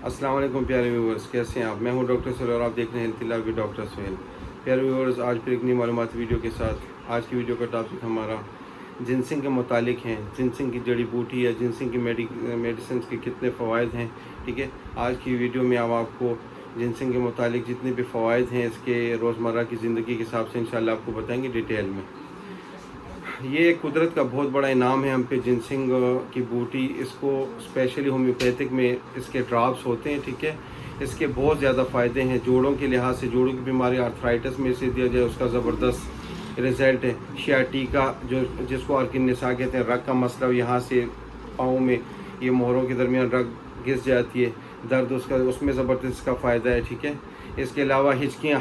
अस्सलाम वालेकुम प्यारे व्यूवर्स, कैसे हैं आप। मैं हूं डॉक्टर सोहेल और आप देख रहे हैं healthy life with doctor Sohail. प्यारे व्यूवर्स, आज फिर एक नई मालूमाती वीडियो के साथ। आज की वीडियो का टॉपिक हमारा जिनसिंग के मुतालिक है। जिनसिंग की जड़ी बूटी या जिनसिंग की मेडिसिन के कितने फ़वाइद हैं, ठीक है। आज की वीडियो में अब आपको जिनसिंग के मुतालिक जितने भी फ़वाइद हैं इसके रोज़मर्रा की ज़िंदगी के हिसाब से इंशाल्लाह आपको बताएंगे डिटेल में। ये कुदरत का बहुत बड़ा इनाम है हम पे, जिनसिंग की बूटी। इसको स्पेशली होम्योपैथिक में इसके ड्रॉप्स होते हैं, ठीक है। इसके बहुत ज़्यादा फ़ायदे हैं जोड़ों के लिहाज से। जोड़ों की बीमारी आर्थराइटिस में से दिया जाए उसका ज़बरदस्त रिज़ल्ट है। शियाटिका जो जिसको आर्किन निसा कहते हैं, रग का मसला, यहाँ से पाँव में ये मोहरों के दरमियान रग घिस जाती है, दर्द उसका, उसमें ज़बरदस्त का फ़ायदा है, ठीक है। इसके अलावा हिचकियाँ,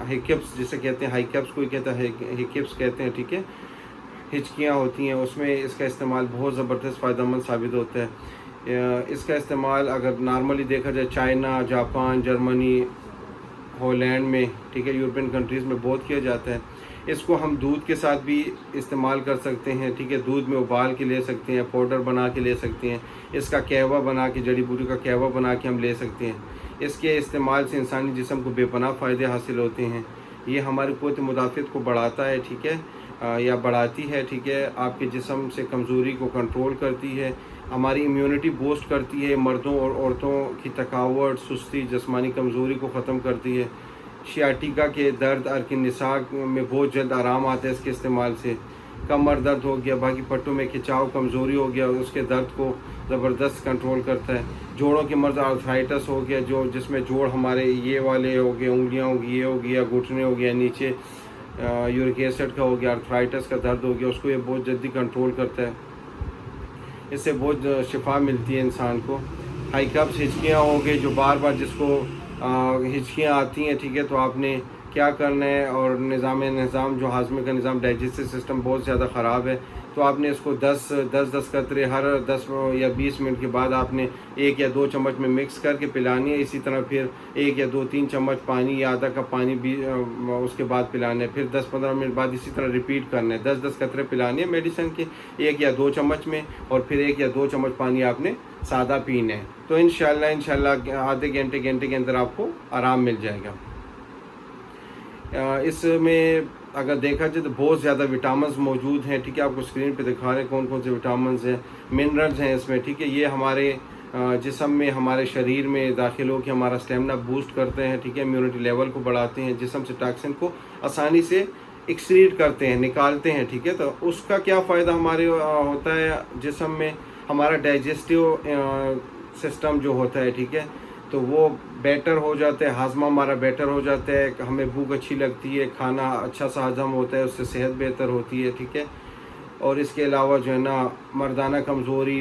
हिकप्स जिसे कहते हैं, हाइकप्स कोई कहता है, हिकप्स कहते हैं, ठीक है। हिचकियाँ होती हैं उसमें इसका इस्तेमाल बहुत ज़बरदस्त फ़ायदेमंद साबित होता है। इसका इस्तेमाल अगर नॉर्मली देखा जाए चाइना, जापान, जर्मनी, हॉलैंड में, ठीक है, यूरोपियन कंट्रीज़ में बहुत किया जाता है। इसको हम दूध के साथ भी इस्तेमाल कर सकते हैं, ठीक है। दूध में उबाल के ले सकते हैं, पाउडर बना के ले सकते हैं। इसका कहवा बना के, जड़ी बूटी का कहवा बना के हम ले सकते हैं। इसके इस्तेमाल से इंसानी जिस्म को बेपनाह फ़ायदे हासिल होते हैं। ये हमारी क़ुव्वत मुदाफ़अत को बढ़ाता है, ठीक है, या बढ़ाती है, ठीक है। आपके जिस्म से कमज़ोरी को कंट्रोल करती है, हमारी इम्यूनिटी बूस्ट करती है, मर्दों और औरतों की थकावट, सुस्ती, जिस्मानी कमज़ोरी को ख़त्म करती है। शियाटिका के दर्द, अर्किन निसा में बहुत जल्द आराम आता है इसके इस्तेमाल से। कमर दर्द हो गया, बाकी पट्टों में खिंचाव, कमज़ोरी हो गया, उसके दर्द को ज़बरदस्त कंट्रोल करता है। जोड़ों के मर्ज़, आर्थराइटिस हो गया, जो जिसमें जोड़ हमारे ये वाले हो गए, उंगलियाँ होगी, ये हो गया, घुटने हो गया, नीचे यूरिक एसिड का हो गया, आर्थराइटिस का दर्द हो गया, उसको ये बहुत जल्दी कंट्रोल करता है। इससे बहुत शिफा मिलती है इंसान को। हाइकप्स, हिचकियाँ हो गई, जो बार बार जिसको हिचकियाँ आती हैं, ठीक है, तो आपने क्या करना है, और निज़ाम जो हाजमे का निज़ाम, डाइजेस्टिव सिस्टम बहुत ज़्यादा ख़राब है, तो आपने इसको 10 कतरे हर 10 या 20 मिनट के बाद आपने 1 या 2 चम्मच में मिक्स करके पिलानी है। इसी तरह फिर 1 या 2-3 चम्मच पानी या आधा कप पानी भी उसके बाद पिलाना है। फिर 10-15 मिनट बाद इसी तरह रिपीट करना है। 10-10 कतरे पिलानी है मेडिसिन के, 1 या 2 चम्मच में, और फिर 1 या 2 चम्मच पानी आपने सादा पीना है। तो इंशाल्लाह आधे घंटे के अंदर आपको आराम मिल जाएगा। इसमें अगर देखा जाए तो बहुत ज़्यादा विटामिन्स मौजूद हैं, ठीक है। आपको स्क्रीन पे दिखा रहे हैं कौन कौन से विटामिन्स हैं, मिनरल्स हैं इसमें, ठीक है। ये हमारे जिस्म में, हमारे शरीर में दाखिल हो के हमारा स्टेमिना बूस्ट करते हैं, ठीक है। इम्यूनिटी लेवल को बढ़ाते हैं, जिस्म से टॉक्सिन को आसानी से एक्सक्रीट करते हैं, निकालते हैं, ठीक है। तो उसका क्या फ़ायदा हमारे होता है जिस्म में, हमारा डाइजेस्टिव सिस्टम जो होता है, ठीक है, तो वो बेटर हो जाता है, हाजमा हमारा बेटर हो जाता है, हमें भूख अच्छी लगती है, खाना अच्छा सा हजम होता है, उससे सेहत बेहतर होती है, ठीक है। और इसके अलावा जो है ना, मर्दाना कमज़ोरी,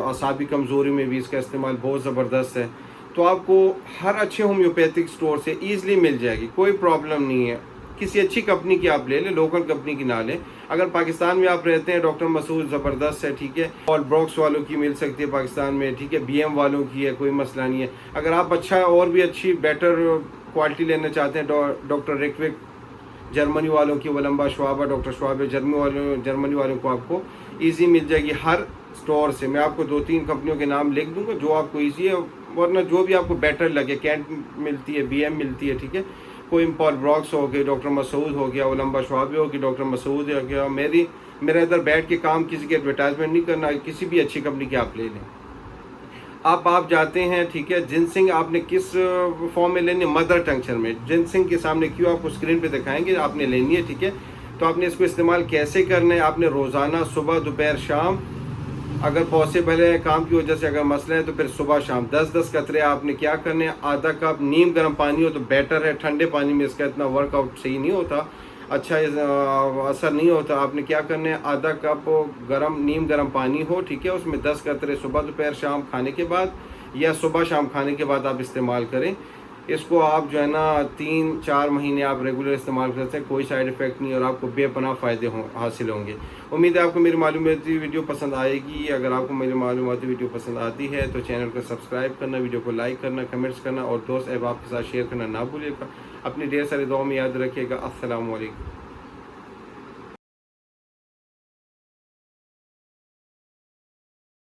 असाबी कमज़ोरी में भी इसका इस्तेमाल बहुत ज़बरदस्त है। तो आपको हर अच्छे होम्योपैथिक स्टोर से ईज़िली मिल जाएगी, कोई प्रॉब्लम नहीं है। किसी अच्छी कंपनी की आप ले लें, लोकल कंपनी की ना लें। अगर पाकिस्तान में आप रहते हैं, डॉक्टर मसूद ज़बरदस्त है, ठीक है। और ब्रॉक्स वालों की मिल सकती है पाकिस्तान में, ठीक है। BM वालों की है, कोई मसला नहीं है। अगर आप अच्छा और भी अच्छी बेटर क्वालिटी लेना चाहते हैं, डॉक्टर रिकविक जर्मनी वालों की, वलंबा श्वाबा, डॉक्टर श्वाब जर्मनी वालों को आपको ईजी मिल जाएगी हर स्टोर से। मैं आपको 2-3 कंपनियों के नाम लिख दूँगा जो आपको ईजी है, वरना जो भी आपको बेटर लगे। कैंट मिलती है, BM मिलती है, ठीक है। कोई पॉल ब्रॉक्स हो गए, डॉक्टर मसूद हो गया, वलंबा श्वाबी हो गई, डॉक्टर मसूद हो गया। मेरे इधर बैठ के काम किसी की एडवर्टाइजमेंट नहीं करना, किसी भी अच्छी कंपनी की आप ले लें। आप जाते हैं, ठीक है। जिनसिंग आपने किस फॉर्म में लेनी है, मदर टंक्चर में। जिनसिंग के सामने क्यों आपको स्क्रीन पे दिखाएंगे, आपने लेनी है, ठीक है। तो आपने इसको इस्तेमाल कैसे करना है, आपने रोज़ाना सुबह, दोपहर, शाम, अगर पॉसिबल है काम की वजह से अगर मसला है तो फिर सुबह शाम 10-10 कतरे आपने क्या करने हैं। आधा कप नीम गर्म पानी हो तो बेटर है, ठंडे पानी में इसका इतना वर्कआउट सही नहीं होता, अच्छा असर नहीं होता। आपने क्या करना है, आधा कप नीम गर्म पानी हो, ठीक है, उसमें 10 कतरे सुबह, दोपहर, शाम खाने के बाद, या सुबह शाम खाने के बाद आप इस्तेमाल करें। इसको आप जो है ना 3-4 महीने आप रेगुलर इस्तेमाल करते हैं, कोई साइड इफ़ेक्ट नहीं, और आपको बेपनाह फ़ायदे हासिल होंगे। उम्मीद है आपको मेरी मालूमाती वीडियो पसंद आएगी। अगर आपको मेरी मालूमाती वीडियो पसंद आती है तो चैनल को सब्सक्राइब करना, वीडियो को लाइक करना, कमेंट्स करना, और दोस्त अहबाब के साथ शेयर करना ना भूलिएगा। अपनी ढेर सारी दुआ में याद रखिएगा। अस्सलामु अलैकुम।